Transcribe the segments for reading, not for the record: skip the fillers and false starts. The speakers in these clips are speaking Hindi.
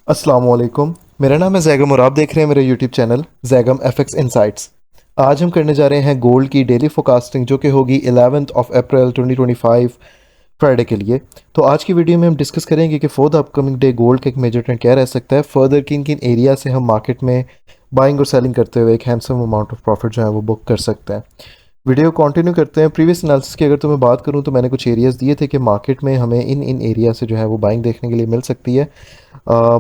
अस्सलाम वालेकुम। मेरा नाम है जैगम और आप देख रहे हैं मेरा YouTube channel Zaigham FX insights. आज हम करने जा रहे हैं गोल्ड की डेली फोकास्टिंग जो कि होगी 11 अप्रैल 2025 फ्राइडे के लिए। तो आज की वीडियो में हम डिस्कस करेंगे कि for the upcoming day gold का एक मेजर ट्रेंड क्या रह सकता है, फर्दर किन किन एरिया से हम मार्केट में बाइंग और सेलिंग करते हुए एक हैंडसम अमाउंट ऑफ प्रॉफिट जो है वो बुक कर सकते हैं। वीडियो कंटिन्यू करते हैं। प्रीवियस एनालिसिस की अगर तो मैं बात करूं तो मैंने कुछ एरियाज़ दिए थे कि मार्केट में हमें इन इन एरिया से जो है वो बाइंग देखने के लिए मिल सकती है।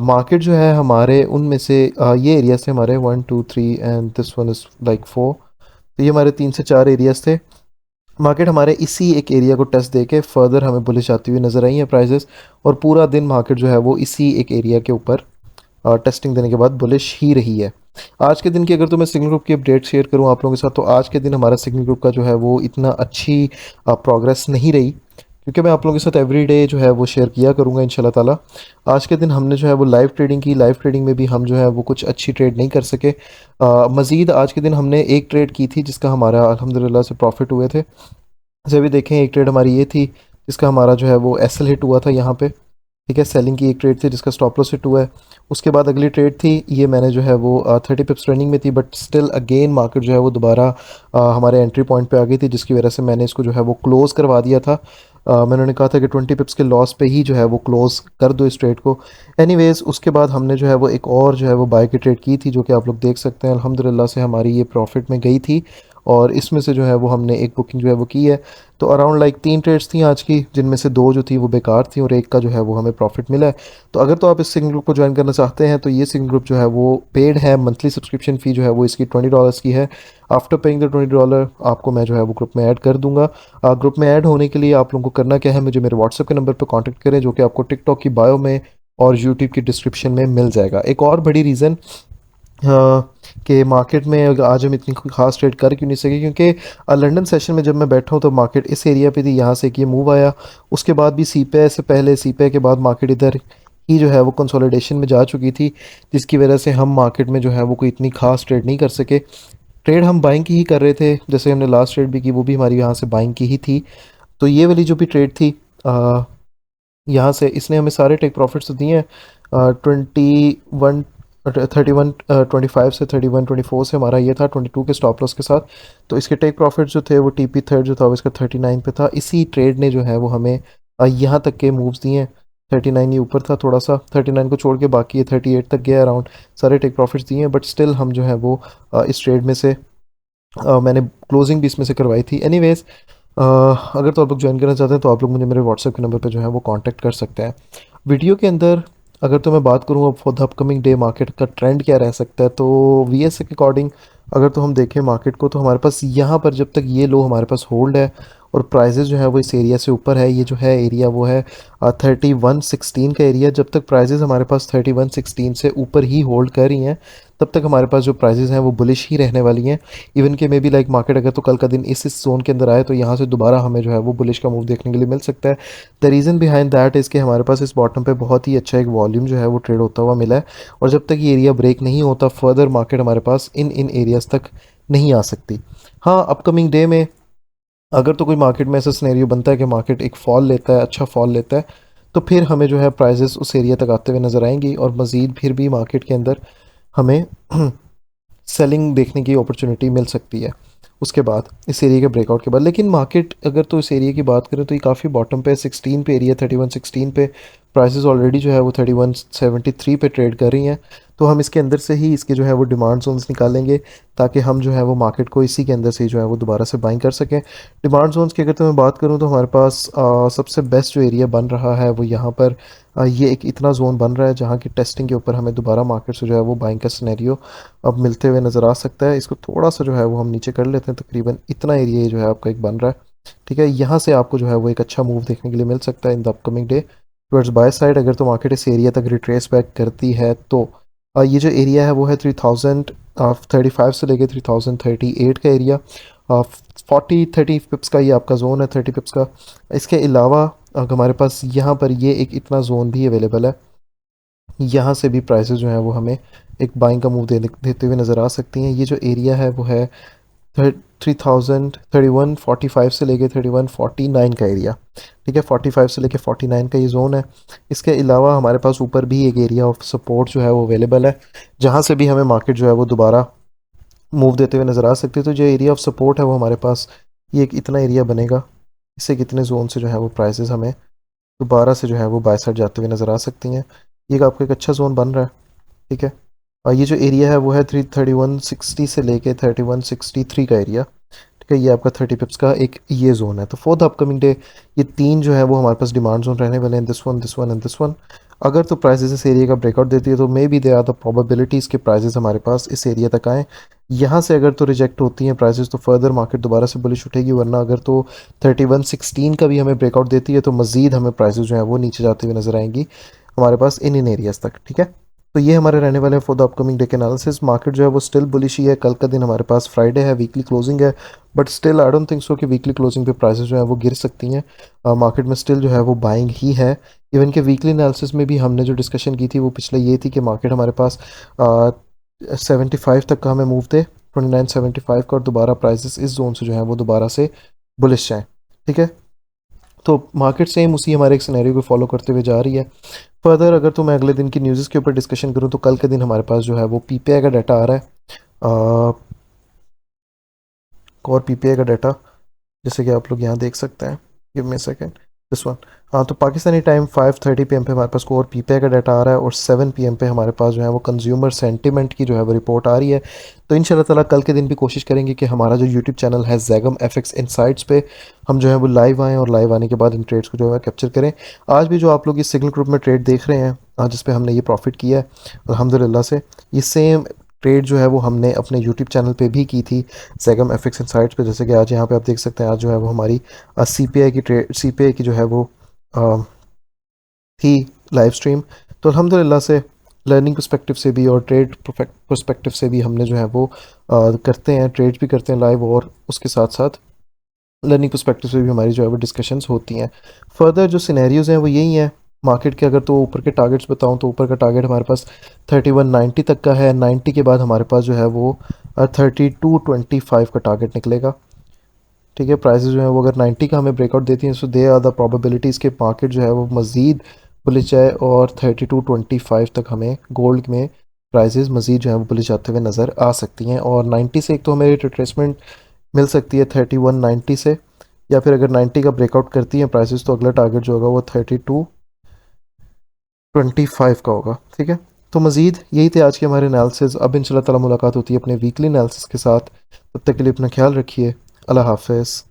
मार्केट जो है हमारे उनमें से ये एरियाज थे हमारे 1 2 3 and this one is like 4। तो ये हमारे 3 से 4 एरियाज थे। मार्केट हमारे इसी एक एरिया को टेस्ट देके फर्दर हमें बुलिश आती हुई नज़र आई है प्राइजेस। और पूरा दिन मार्केट जो है वो इसी एक एरिया के ऊपर टेस्टिंग देने के बाद बुलिश ही रही है। आज के दिन की अगर तो मैं सिग्नल ग्रुप की अपडेट शेयर करूं आप लोगों के साथ, तो आज के दिन हमारा सिग्नल ग्रुप का जो है वो इतना अच्छी प्रोग्रेस नहीं रही, क्योंकि मैं आप लोगों के साथ एवरी डे जो है वो शेयर किया करूँगा इंशाल्लाह ताला। आज के दिन हमने जो है वो लाइव ट्रेडिंग की। लाइव ट्रेडिंग में भी हम जो है वो कुछ अच्छी ट्रेड नहीं कर सके। मज़ीद आज के दिन हमने एक ट्रेड की थी जिसका हमारा अल्हम्दुलिल्लाह से प्रॉफिट हुए थे। जैसे अभी देखें, एक ट्रेड हमारी ये थी जिसका हमारा जो है वो एसएल हिट हुआ था यहाँ पे। ठीक है, सेलिंग की एक ट्रेड थी जिसका स्टॉप लॉस हिट हुआ है। उसके बाद अगली ट्रेड थी, ये मैंने जो है वो 30 पिप्स रनिंग में थी, बट स्टिल अगेन मार्केट जो है वो दोबारा हमारे एंट्री पॉइंट पे आ गई थी, जिसकी वजह से मैंने इसको जो है वो क्लोज़ करवा दिया था। मैंने कहा था कि 20 पिप्स के लॉस पे ही जो है वो क्लोज़ कर दो इस ट्रेड को। एनीवेज उसके बाद हमने जो है वो एक और जो है वो बाय की ट्रेड की थी, जो कि आप लोग देख सकते हैं अल्हम्दुलिल्लाह से हमारी ये प्रॉफिट में गई थी। और इसमें से जो है वो हमने एक बुकिंग जो है वो की है। तो अराउंड लाइक 3 ट्रेड्स थी आज की, जिनमें से 2 जो थी वो बेकार थी और एक का जो है वो हमें प्रॉफिट मिला है। तो अगर तो आप इस सिंगल ग्रुप को ज्वाइन करना चाहते हैं तो ये सिंगल ग्रुप जो है वो पेड है। मंथली सब्सक्रिप्शन फ़ी जो है वो इसकी $20 की है। आफ्टर पेइंग द $20 आपको मैं जो है वो ग्रुप में ऐड कर दूंगा। ग्रुप में ऐड होने के लिए आप लोगों को करना क्या है, मुझे मेरे व्हाट्सएप के नंबर पर कॉन्टैक्ट करें, जो कि आपको टिकटॉक की बायो में और यूट्यूब की डिस्क्रिप्शन में मिल जाएगा। एक और बड़ी रीज़न कि मार्केट में आज हम इतनी खास ट्रेड कर क्यों नहीं सके, क्योंकि लंदन सेशन में जब मैं बैठा हूँ तो मार्केट इस एरिया पे थी, यहाँ से एक ये मूव आया। उसके बाद भी सीपीआई से पहले, सीपीआई के बाद मार्केट इधर ही जो है वो कंसोलिडेशन में जा चुकी थी, जिसकी वजह से हम मार्केट में जो है वो कोई इतनी खास ट्रेड नहीं कर सके। ट्रेड हम बाइंग की ही कर रहे थे, जैसे हमने लास्ट ट्रेड भी की वो भी हमारी यहाँ से बाइंग की ही थी। तो ये वाली जो भी ट्रेड थी यहाँ से इसने हमें सारे टेक प्रॉफिट्स तो दिए हैं। 31 से 31 24 से हमारा ये था 22 के स्टॉप लॉस के साथ। तो इसके टेक प्रॉफिट जो थे वो टीपी थर्ड जो था वो इसका 39 पे था। इसी ट्रेड ने जो है वो हमें यहाँ तक के मूव्स दिए हैं। 39 ये ऊपर था थोड़ा सा, 39 को छोड़ के बाकी ये 38 तक गया अराउंड। सारे टेक प्रॉफिट्स दिए हैं, बट स्टिल हम जो है वो इस ट्रेड में से मैंने क्लोजिंग भी इसमें से करवाई थी। एनीवेज अगर तो आप लोग ज्वाइन करना चाहते हैं तो आप लोग मुझे मेरे व्हाट्सएप के नंबर पे जो है वो कांटेक्ट कर सकते हैं। वीडियो के अंदर अगर तो मैं बात करूँ अब for the upcoming day market का ट्रेंड क्या रह सकता है, तो वीएस के अकॉर्डिंग अगर तो हम देखें मार्केट को, तो हमारे पास यहाँ पर जब तक ये लो हमारे पास होल्ड है और प्राइजेस जो है वो इस एरिया से ऊपर है, ये जो है एरिया वो है 3116 का एरिया। जब तक प्राइजेस हमारे पास 3116 से ऊपर ही होल्ड कर रही हैं, तब तक हमारे पास जो प्राइजेस हैं वो बुलिश ही रहने वाली हैं। इवन के मे बी लाइक मार्केट अगर तो कल का दिन इस जोन के अंदर आए तो यहाँ से दोबारा हमें जो है वो बुलिश का मूव देखने के लिए मिल सकता है। The reason behind that is कि हमारे पास इस बॉटम पे बहुत ही अच्छा एक वॉल्यूम जो है वो ट्रेड होता हुआ मिला है। और जब तक ये एरिया ब्रेक नहीं होता फर्दर मार्केट हमारे पास इन इन एरियाज़ तक नहीं आ सकती। हाँ, अपकमिंग डे में अगर तो कोई मार्केट में ऐसा सिनेरियो बनता है कि मार्केट एक फॉल लेता है, अच्छा फॉल लेता है, तो फिर हमें जो है प्राइजेस उस एरिया तक आते हुए नज़र आएंगी और मज़ीद फिर भी मार्केट के अंदर हमें सेलिंग देखने की अपॉर्चुनिटी मिल सकती है उसके बाद, इस एरिया के ब्रेकआउट के बाद। लेकिन मार्केट अगर तो इस एरिया की बात करें तो ये काफ़ी बॉटम पे 16 पे एरिया, 3116 पे प्राइसेस ऑलरेडी जो है वो 3173 पे ट्रेड कर रही हैं। तो हम इसके अंदर से ही इसके जो है वो डिमांड जोन्स निकालेंगे, ताकि हम जो है वो मार्केट को इसी के अंदर से ही जो है वो दोबारा से बाइंग कर सकें। डिमांड जोन्स की अगर तो मैं बात करूँ तो हमारे पास सबसे बेस्ट जो एरिया बन रहा है वो यहाँ पर ये एक इतना जोन बन रहा है जहाँ की टेस्टिंग के ऊपर हमें दोबारा मार्केट से जो है वो बाइंग का सिनेरियो अब मिलते हुए नज़र आ सकता है। इसको थोड़ा सा जो है वो हम नीचे कर लेते हैं, तकरीबन इतना एरिया जो है आपका एक बन रहा है। ठीक है, यहाँ से आपको जो है वो एक अच्छा मूव देखने के लिए मिल सकता है in the upcoming day towards by side. अगर तो मार्केट इस एरिया तक रिट्रेस बैक करती है तो ये जो एरिया है वो है 3035 से लेके 3038 का एरिया। 40 30 पिप्स का ये आपका जोन है, 30 पिप्स का। इसके अलावा हमारे पास यहाँ पर ये एक इतना जोन भी अवेलेबल है, यहाँ से भी प्राइसेस जो हैं वो हमें एक बाइंग का मूव देते हुए नज़र आ सकती हैं। ये जो एरिया है वो है 3145 से लेके 3149 का एरिया। ठीक है, 45 से लेके 49 का ये जोन है। इसके अलावा हमारे पास ऊपर भी एक एरिया ऑफ सपोर्ट जो है वो अवेलेबल है, जहाँ से भी हमें मार्केट जो है वो दोबारा मूव देते हुए नज़र आ सकती है। तो जो एरिया ऑफ सपोर्ट है वो हमारे पास ये एक इतना एरिया बनेगा, इससे कितने जोन से जो है वो प्राइसेस हमें दोबारा से जो है वो बाय साइड जाते हुए नज़र आ सकती हैं। ये आपका एक अच्छा जोन बन रहा है। ठीक है, और ये जो एरिया है वो है 3160 से लेके 3163 का एरिया। ठीक है, ये आपका 30 पिप्स का एक ये जोन है। तो फॉर द अपकमिंग डे ये तीन जो है वो हमारे पास डिमांड जोन रहने वाले हैं, this one and this one. अगर तो प्राइसेस इस एरिया का ब्रेकआउट देती है तो maybe they are the probabilities के प्राइसेस हमारे पास इस एरिया तक आएँ। यहाँ से अगर तो रिजेक्ट होती हैं प्राइसेस तो फर्दर मार्केट दोबारा से बुलिश उठेगी, वरना अगर तो 3116 का भी हमें ब्रेकआउट देती है तो मज़ीद हमें प्राइसेस जो हैं वो नीचे जाती हुई नज़र आएंगी हमारे पास इन एरियाज़ तक। ठीक है, तो ये हमारे रहने वाले हैं फॉर द अपकमिंग डे के एनालिसिस। मार्केट जो है वो स्टिल बुलिश ही है। कल का दिन हमारे पास फ्राइडे है, वीकली क्लोजिंग है, but still I don't think so कि वीकली क्लोजिंग पे प्राइसेस जो है वो गिर सकती हैं। मार्केट में स्टिल जो है वो बाइंग ही है। इवन के वीकली एनालिसिस में भी हमने जो डिस्कशन की थी वो पिछले ये थी कि मार्केट हमारे पास 75 तक का हमें मूव दे, 2975 का, और दोबारा प्राइसेस इस जोन से जो है वो दोबारा से बुलिश जाएँ। ठीक है, तो मार्केट सेम उसी हमारे एक सिनेरियो को फॉलो करते हुए जा रही है। फर्दर अगर तो मैं अगले दिन की न्यूज़ के ऊपर डिस्कशन करूँ तो कल के दिन हमारे पास जो है वो पीपीआई का डाटा आ रहा है, और पीपीआई का डाटा जैसे कि आप लोग यहाँ देख सकते हैं। Give me second, this one. हाँ, तो पाकिस्तानी टाइम 5:30 PM पे हमारे पास कोर पीपीआई का डाटा आ रहा है, और 7 PM पे हमारे पास जो है वो कंज्यूमर सेंटिमेंट की जो है वो रिपोर्ट आ रही है। तो इंशाल्लाह ताला कल के दिन भी कोशिश करेंगे कि हमारा जो यूट्यूब चैनल है जैगम एफएक्स इनसाइट्स पे हम जो है वो लाइव आएँ, और लाइव आने के बाद इन ट्रेड्स को जो है कैप्चर करें। आज भी जो आप लोग इस सिग्नल ग्रुप में ट्रेड देख रहे हैं, आज जिस पे हमने ये प्रॉफिट किया है अल्हम्दुलिल्लाह से, ये सेम ट्रेड जो है वो हमने अपने यूट्यूब चैनल पे भी की थी, जैगम एफएक्स इनसाइट्स पे। जैसे कि आज यहाँ पे आप देख सकते हैं, आज जो है वो हमारी सीपीआई की जो है वो अ, थी लाइव स्ट्रीम। तो अल्हम्दुलिल्लाह से लर्निंग पर्सपेक्टिव से भी और ट्रेड पर्सपेक्टिव से भी हमने जो है वो करते हैं, ट्रेड भी करते हैं लाइव, और उसके साथ साथ लर्निंग पर्सपेक्टिव से भी हमारी जो है वो डिस्कशंस होती हैं। फर्दर जो सिनेरियोज हैं वो यही हैं मार्केट के। अगर तो ऊपर के टारगेट्स बताऊं तो ऊपर का टारगेट हमारे पास 3190 तक का है। 90 के बाद हमारे पास जो है वो 3225 का टारगेट निकलेगा। ठीक है, प्राइसेस जो है वो अगर 90 का हमें ब्रेकआउट देती हैं, सो दे आर द प्रोबेबिलिटीज़ के मार्केट जो है वो मज़ीद बुलिश जाए, और 3225 तक हमें गोल्ड में प्राइसेस मज़ीद जो है वो बुलिश जाते हुए नज़र आ सकती हैं। और 90 से एक तो हमें रिट्रेसमेंट मिल सकती है 3190 से, या फिर अगर 90 का ब्रेकआउट करती हैं प्राइसेस तो अगला टारगेट जो होगा वो 3225 का होगा। ठीक है, तो मज़ीद यही थे आज के हमारे एनालिसिस। अब इंशाल्लाह ताला मुलाकात होती है अपने वीकली एनालिसिस के साथ। तब तक के लिए अपना ख्याल रखिए। अल्लाह हाफ़िज़।